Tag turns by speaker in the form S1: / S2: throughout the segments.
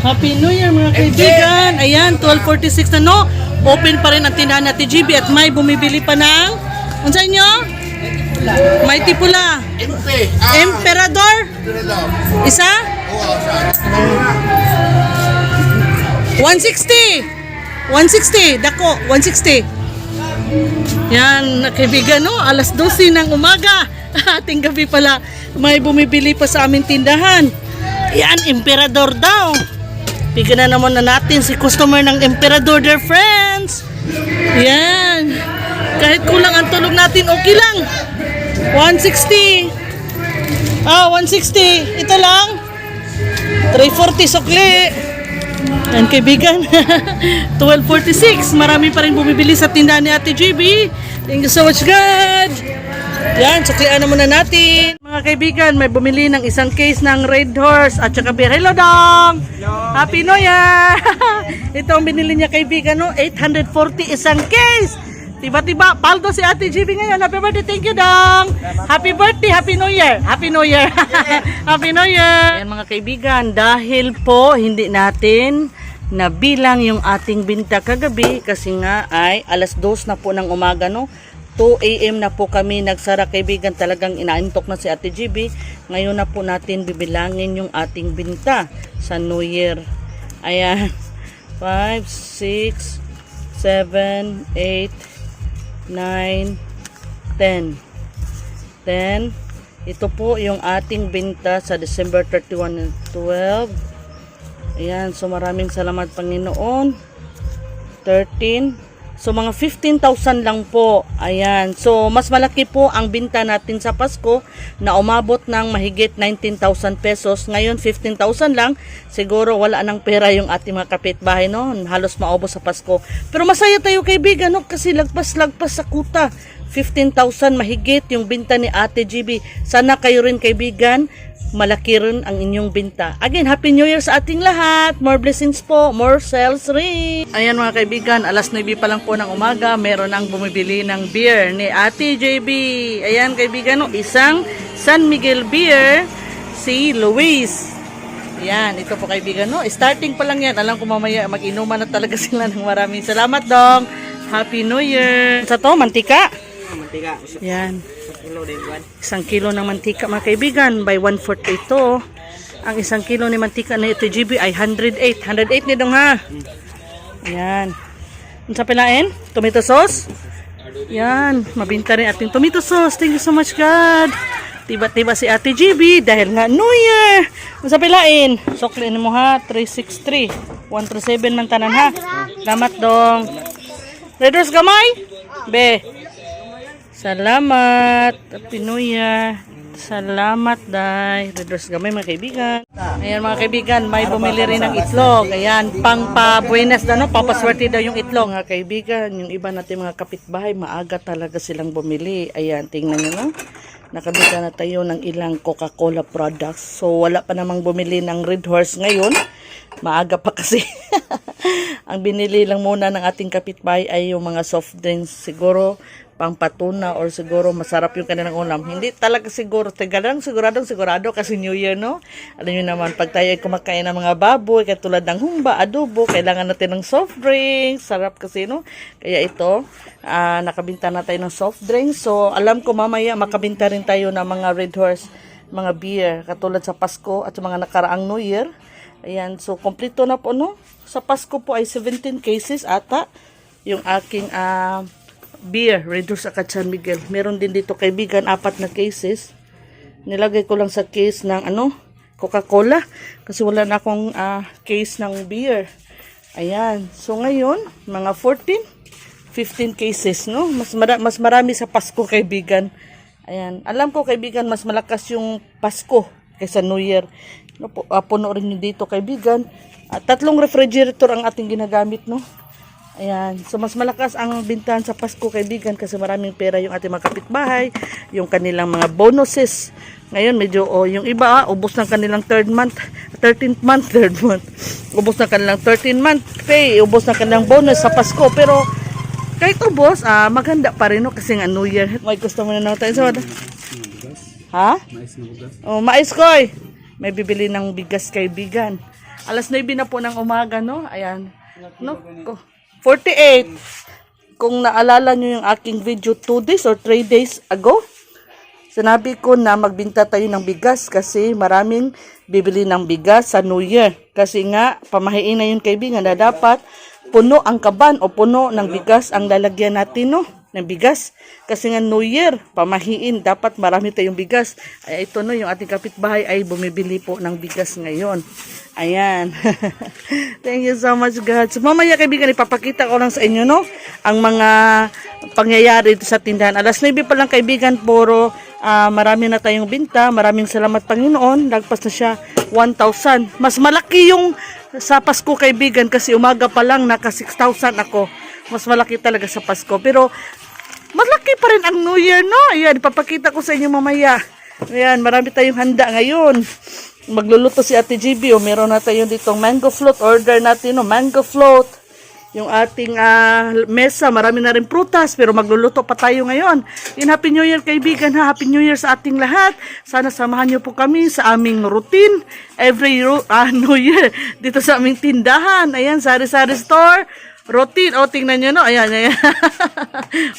S1: Happy New Year mga kaibigan. Ayan, 12:46 na no. Open pa rin ang tindahan ni Ate GB at may bumibili pa ng unsa inyo? May tipula. Emperador. Isa? 160. 160. Dako, 160. Yan, kaibigan no. Alas 12 ng umaga. Ating gabi pala. May bumibili pa sa aming tindahan. Yan, Emperador daw. Bigyan na naman na natin si customer ng Emperador, dear friends. Yan. Kahit kulang ang tulog natin, okay lang. 160. 160. Ito lang. 340 sukli. Yan, kaibigan. 12:46. Marami pa rin bumibili sa tindahan ni Ate GB. Thank you so much, God. Yan, suklian na muna natin. Mga kaibigan, may bumili ng isang case ng Red Horse at saka beer. Hello, Dong! Hello. Happy New Year! Ito ang binili niya kaibigan, no? 840 isang case. Tiba-tiba, paldo si Ate GB ngayon. Happy birthday, thank you, Dong! Happy birthday, Happy New Year! Happy New Year! Happy New Year! Yan mga kaibigan, dahil po hindi natin nabilang yung ating binta kagabi kasi nga ay alas 2 na po ng umaga, no? 2 AM na po kami nagsara kaibigan, talagang inaantok na si Ate GB. Ngayon na po natin bibilangin yung ating binta sa New Year. Ayan, 5, 6, 7, 8, 9, 10. 10. Ito po yung ating binta sa December 31 and 12. Ayan, so maraming salamat Panginoon. 13. So mga 15,000 lang po. Ayan. So mas malaki po ang binta natin sa Pasko na umabot ng mahigit 19,000 pesos. Ngayon 15,000 lang. Siguro wala nang pera yung ating mga kapitbahay, no? Halos maubos sa Pasko. Pero masaya tayo kaibigan, no? Kasi lagpas-lagpas sa kuta. 15,000 mahigit yung binta ni Ate GB. Sana kayo rin kaibigan, malaki rin ang inyong binta. Again, Happy New Year sa ating lahat. More blessings po, more sales rin. Ayan mga kaibigan, alas 9 pa lang po ng umaga, meron ang bumibili ng beer ni Ate JB. Ayan kaibigan, no? Isang San Miguel beer, si Luis. Ayan, ito po kaibigan, no? Starting pa lang yan. Alam ko mamaya mag-inuman na talaga sila ng maraming salamat, Dong. Happy New Year. Sa to, mantika?
S2: Mantika.
S1: Yan.
S2: Kilo din, Juan.
S1: 1 kilo ng mantika mga kaibigan, by 1/4 ito. Ang 1 kilo ni mantika na ito GB ay 108. 108 ni Dong ha. Ayan. Sa pilain? Tomato sauce? Yan. Mabinta rin ating tomato sauce. Thank you so much God. Tiba-tiba si Ate GB dahil nga New Year. Sa pilain? Sokliin mo ha. 363. 137 man tanan ha. Salamat Dong. Red Horse gamay? Be. Salamat. Happy New Year. Salamat, Day. Red Horse gamay, mga kaibigan. Ayan, mga kaibigan, may bumili rin ng itlog. Ayan, pang pa-buenas na, no? Papaswerte daw yung itlog. Mga kaibigan, yung iba natin mga kapitbahay, maaga talaga silang bumili. Ayan, tingnan nyo, no? Nakabita na tayo ng ilang Coca-Cola products. So, wala pa namang bumili ng Red Horse ngayon. Maaga pa kasi. Ang binili lang muna ng ating kapitbahay ay yung mga soft drinks. Siguro, pang patuna or siguro masarap yung kanilang ulam. Hindi talaga siguro. Sigurado kasi New Year, no? Alam nyo naman, pag tayo ay kumakain ng mga baboy, katulad ng humba, adobo, kailangan natin ng soft drinks. Sarap kasi, no? Kaya ito, nakabinta na tayo ng soft drinks. So, alam ko mamaya makabinta rin tayo ng mga Red Horse, mga beer, katulad sa Pasko at sa mga nakaraang New Year. Ayan, so kompleto na po, no? Sa Pasko po ay 17 cases ata yung aking beer, Red Horse at San Miguel. Meron din dito kaibigan, 4 na cases. Nilagay ko lang sa case ng Coca-Cola kasi wala na akong case ng beer. Ayan. So ngayon, mga 14, 15 cases, no? Mas marami sa Pasko kaibigan. Ayan. Alam ko kaibigan, mas malakas yung Pasko kaysa New Year. No, puno rin yun dito kaibigan. 3 refrigerator ang ating ginagamit, no? Ayan. So, mas malakas ang bintahan sa Pasko, kaibigan, kasi maraming pera yung ating mga kapitbahay, yung kanilang mga bonuses. Ngayon, medyo, yung iba, ubos ng kanilang 13th month, ubos ng kanilang 13th month pay, ubos ng kanilang bonus sa Pasko. Pero, kahit ubos, maganda pa rin, no? Kasi nga New Year. May gusto mo na naman tayo sa wala? Ha? Mais na bugas. Oh, mais koy. May bibili ng bigas kaibigan. Alas 9 na po ng umaga, no? Ayan. No? 48. Kung naalala nyo yung aking video 2 days or 3 days ago, sinabi ko na magbinta tayo ng bigas kasi maraming bibili ng bigas sa New Year. Kasi nga, pamahiin na yun kaibigan na dapat puno ang kaban o puno ng bigas ang lalagyan natin, no? Ng bigas. Kasi nga New Year, pamahiin, dapat marami tayong bigas. Ay, ito no, yung ating kapitbahay ay bumibili po ng bigas ngayon. Ayan. Thank you so much, God. So, mamaya kaibigan, ipapakita ko lang sa inyo, no? Ang mga pangyayari dito sa tindahan. Alas 9 pa lang kaibigan, puro marami na tayong binta. Maraming salamat Panginoon. Lagpas na siya 1,000. Mas malaki yung sa Pasko kaibigan kasi umaga pa lang naka 6,000 ako. Mas malaki talaga sa Pasko. Pero malaki pa rin ang New Year, no? Ayan, ipapakita ko sa inyo mamaya. Ayan, marami tayong handa ngayon. Magluluto si Ate GB. O, meron na tayo ditong mango float. Order natin, no? Mango float. Yung ating mesa, marami na rin prutas. Pero magluluto pa tayo ngayon. Yun, Happy New Year kaibigan, ha? Happy New Year sa ating lahat. Sana samahan nyo po kami sa aming routine. Every New Year. Dito sa aming tindahan. Ayan, Sari-Sari Store. Routine. O, tingnan nyo, no? Ayan, ayan.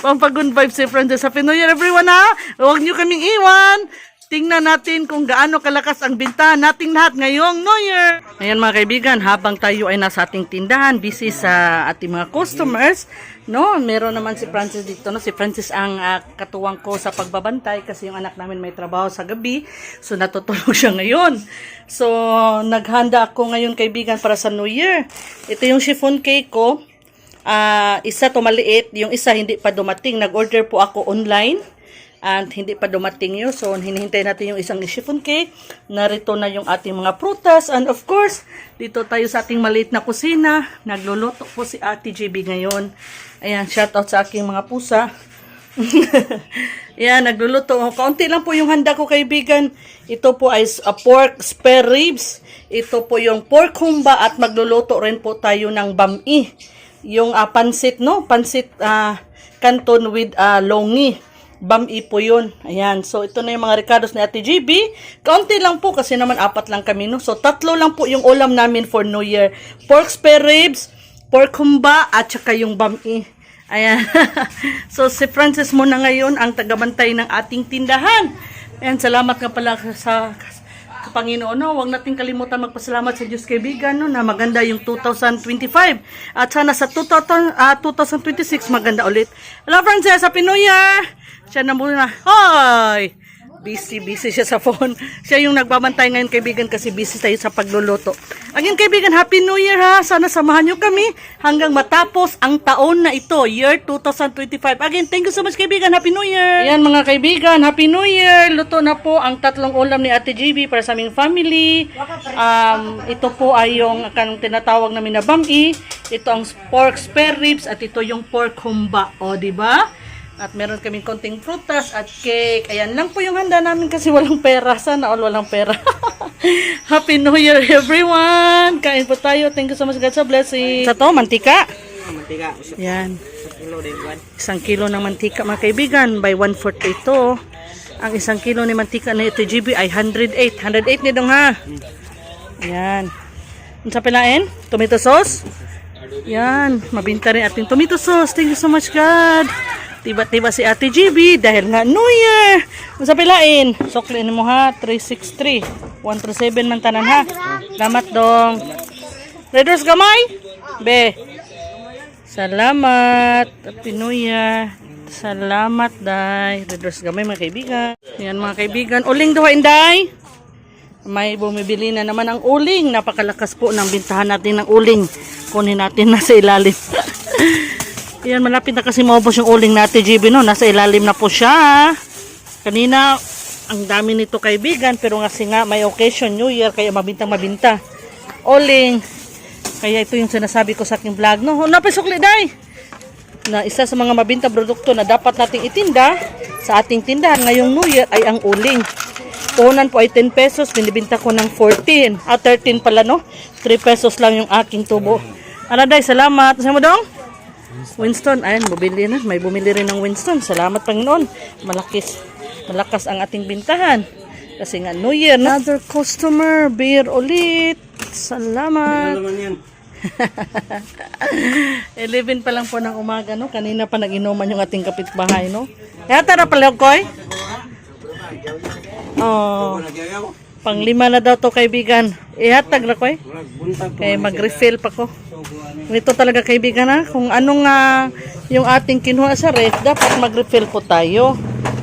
S1: Pampag-good vibes si Francis. Happy New Year, everyone, ha? Huwag nyo kaming iwan. Tingnan natin kung gaano kalakas ang bintahan nating lahat ngayong New Year. Ayan mga kaibigan, habang tayo ay nasa ating tindahan, busy sa ating mga customers, no? Meron naman si Francis dito, no? Si Francis ang katuwang ko sa pagbabantay kasi yung anak namin may trabaho sa gabi. So, natutulog siya ngayon. So, naghanda ako ngayon kaibigan para sa New Year. Ito yung chiffon cake ko. Isa to maliit, yung isa hindi pa dumating. Nag-order po ako online and hindi pa dumating yun. So, hinihintay natin yung isang chiffon cake. Narito na yung ating mga prutas. And of course, dito tayo sa ating maliit na kusina. Nagluluto po si Ate GB ngayon. Ayan, shout out sa aking mga pusa. Ayan, nagluluto. Kaunti lang po yung handa ko kaibigan. Ito po ay pork spare ribs. Ito po yung pork humba at magluluto rin po tayo ng bami. Yung pansit, no? Pansit canton with longi. Bami po yun. Ayan. So, ito na yung mga recados ni Ate GB. Kaunti lang po kasi naman 4 lang kami, no? So, 3 lang po yung ulam namin for New Year. Pork spare ribs, pork humba, at saka yung bami. Ayan. So, si Francis muna ngayon ang tagabantay ng ating tindahan. Ayan. Salamat nga pala sa Panginoon, no? Huwag natin kalimutan magpasalamat sa Diyos kaibigan, no? Na maganda yung 2025. At sana sa 2026 maganda ulit. Hello, Francis! Happy New Year! Siya na muna. Hoy! Busy siya sa phone. Siya yung nagbabantay ngayon kaibigan kasi busy tayo sa pagluluto. Again kaibigan, Happy New Year ha. Sana samahan nyo kami hanggang matapos ang taon na ito, year 2025. Again, thank you so much kaibigan. Happy New Year! Ayan mga kaibigan, Happy New Year! Luto na po ang 3 ulam ni Ate GB para sa aming family. Ito po ay yung kanang tinatawag namin na bami. Ito ang pork spare ribs at ito yung pork humba. O, diba? At meron kaming konting prutas at cake. Ayan lang po yung handa namin kasi walang pera. Sana all walang pera. Happy New Year everyone! Kain po tayo. Thank you so much God sa blessing. Sa to, mantika.
S2: Mantika.
S1: Yan. 1
S2: 1 kilo
S1: kilo ng mantika mga kaibigan. By 1/4 ito. Ang 1 kilo ni mantika na ito GB ay 108. 108 ni dong ha. Yan. Ang sa pilain? Tomato sauce? Yan. Mabinta rin ating tomato sauce. Thank you so much God. Tiba-tiba si Ate GB dahil nga New Year. Kung sa pilain, suklin mo ha, 363. 137 man tanan ha. Salamat dong. Redors gamay? Be. Salamat. Happy New Year. Salamat, day. Redors gamay mga kaibigan. Yan mga kaibigan. Uling duha inday. May bumibili na naman ang uling. Napakalakas po ng bintahan natin ng uling. Kunin natin na sa ilalim. Yan, malapit na kasi maubos yung uling natin, GB, no? Nasa ilalim na po siya. Kanina, ang dami nito kaibigan, pero kasi nga may occasion, New Year, kaya mabintang-mabinta. Uling. Kaya ito yung sinasabi ko sa aking vlog, no? Napisukli, day! Na isa sa mga mabintang produkto na dapat nating itinda sa ating tindahan ngayong New Year ay ang uling. Puhunan po ay 10 pesos, binibinta ko ng 14. 13 pala, no? 3 pesos lang yung aking tubo. Ano, day, salamat. Saan mo dong? Winston, ayan, bumili na. May bumili rin ng Winston. Salamat Panginoon. Malakas ang ating bintahan. Kasi nga New Year, another customer, beer ulit. Salamat.
S2: Ano naman yan?
S1: 11 pa lang po ng umaga, no? Kanina pa nag-inuman yung ating kapitbahay, no? Kaya tara pala, Koy. Oh, pang-5 na daw to, kaibigan. Ihatag na, Koy. Kaya mag-refill pa ko. Ito talaga, kaibigan, ha? Kung anong yung ating kinuha sa ref, dapat mag-refill po tayo.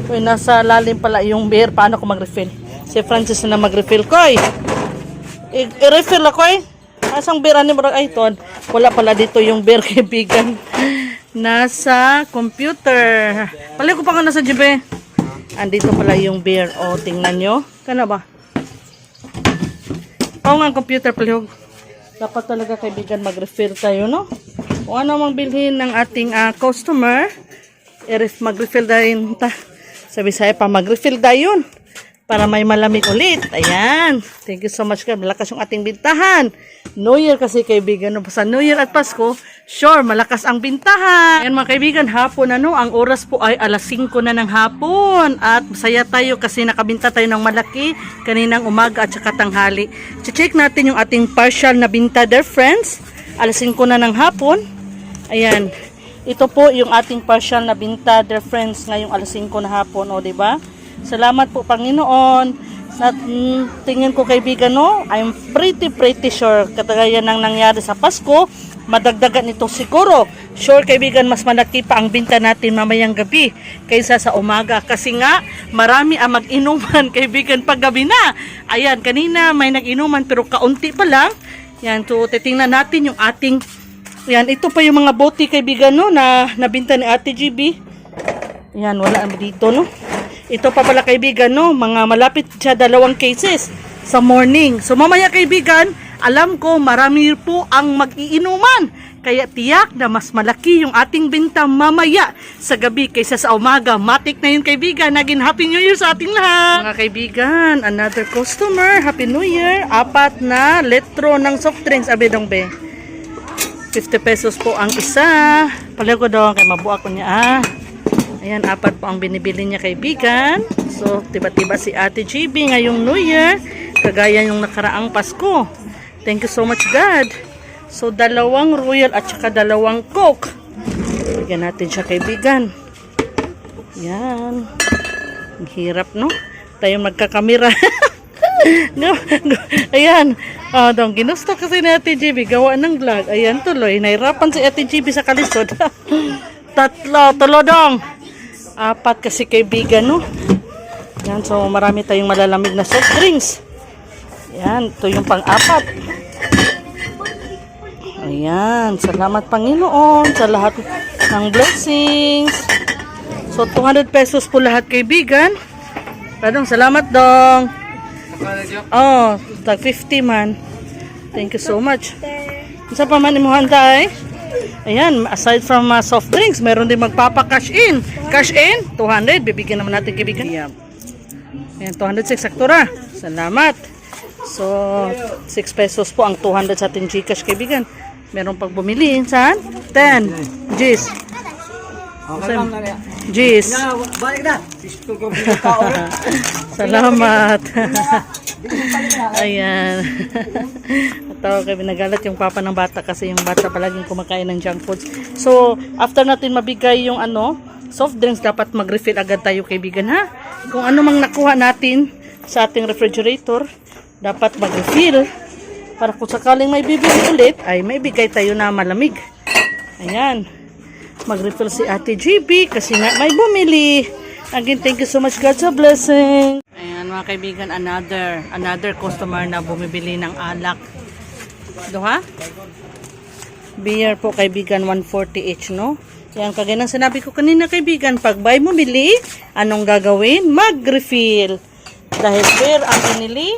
S1: Uy, nasa lalim pala yung beer. Paano ko mag-refill? Si Francis na mag-refill, Koy. I-refill ako, Koy. Asang beer ani mo ay ton? Wala pala dito yung beer, kaibigan. Nasa computer. Pala ko pa nga nasa jibe. Andito pala yung beer. O, tingnan nyo. Kana ba? Oo nga, computer pala. Dapat talaga, kaibigan, mag-refill tayo, no? Kung ano mang bilhin ng ating customer, mag-refill dahin ta. Sabi sa'yo pa, mag-refill dayon. Para may malamig ulit. Ayan. Thank you so much, God. Malakas yung ating bintahan. New Year kasi, kaibigan. No? Sa New Year at Pasko, sure, malakas ang bintahan. Ayan, mga kaibigan, hapon na, no? Ang oras po ay alas 5 na ng hapon. At masaya tayo kasi nakabinta tayo ng malaki kaninang umaga at saka tanghali. Check natin yung ating partial na binta, dear friends. Alas 5 na ng hapon. Ayan. Ito po yung ating partial na binta, dear friends, ngayong alas 5 na hapon. O, diba? Salamat po, Panginoon. Sa tingin ko, kaibigan, no? I'm pretty sure katagayan ng nangyari sa Pasko, madagdagan ito siguro. Sure, kaibigan, mas malaki pa ang binta natin mamayang gabi kaysa sa umaga. Kasi nga, marami ang mag-inuman, kaibigan, pag gabi na. Ayan, kanina may nag-inuman pero kaunti pa lang. Yan, so titingnan natin yung ating, yan, ito pa yung mga bote, kaibigan, no? Na nabinta ni Ate GB. Yan, wala dito, no? Ito pa pala, kaibigan, no? Mga malapit siya 2 cases sa morning. So mamaya, kaibigan, alam ko marami po ang mag-iinuman. Kaya tiyak na mas malaki yung ating binta mamaya sa gabi kaysa sa umaga. Matik na yun, kaibigan. Naging Happy New Year sa ating lahat. Mga kaibigan, another customer. Happy New Year. 4 na litro ng soft drinks. Abedong be. 50 pesos po ang isa. Pala ko daw, kaya mabuha ko niya. Ayan, 4 po ang binibili niya, kaibigan. So, tiba-tiba si Ate GB ngayong New Year. Kagaya yung nakaraang Pasko. Thank you so much, God. So, 2 Royal at saka 2 Coke. Bigyan natin siya, kaibigan. Yan. Ang hirap, no? Tayo magkakamera. Ayan. Ginusto kasi ni Ate GB. Gawa ng vlog. Ayan, tuloy. Nahirapan si Ate GB sa kalisod. 3 dong. 4 kasi, kaibigan, no? Yan, so marami tayong malalamig na soft drinks. Yan, ito yung pang-4. Ayan, salamat, Panginoon, sa lahat ng blessings. So 200 pesos po lahat, kaibigan. Padong, salamat, dong. Oh, tag 50 man. Thank you so much. Isa pa man imuhan tayo. Ayan, aside from soft drinks, meron din magpapa-cash in. Cash in, 200. Bibigyan naman natin, kaibigan. Ayan, 206 saktura. Salamat. So, 6 pesos po ang 200 sa ating Gcash, kaibigan. Meron pag bumili. Saan? 10. Gis. Gis.
S2: Balik na.
S1: Salamat. Ayan. At kami nagalat yung papa ng bata kasi yung bata palaging kumakain ng junk foods. So, after natin mabigay yung soft drinks, dapat mag-refill agad tayo, kaibigan, ha? Kung ano mang nakuha natin sa ating refrigerator, dapat mag-refill para kung sakaling may bibili ulit, ay may bigay tayo na malamig. Ayan. Mag-refill si Ate GB kasi nga may bumili. Again, thank you so much, God, sa blessing. Ayan, mga kaibigan, another customer na bumibili ng alak. Doha? Beer po, kaibigan, 140 each, no? Yan, kagaya ng sinabi ko kanina, kaibigan, pag buy mo bili, anong gagawin? Mag-refill. Dahil beer ang pinili,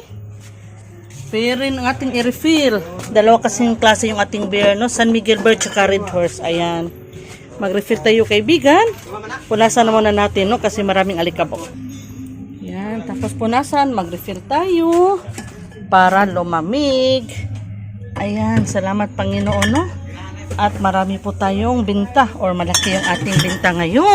S1: beer rin ang ating i-refill. 2 kasing klase yung ating beer, no? San Miguel Beer tsaka Red Horse. Ayan. Mag-refill tayo, kaibigan. Punasan na muna natin, no? Kasi maraming alikabok. Yan. Tapos punasan, mag-refill tayo para lumamig. Ayan. Salamat, Panginoon, no? At marami po tayong binta or malaki yung ating binta ngayon.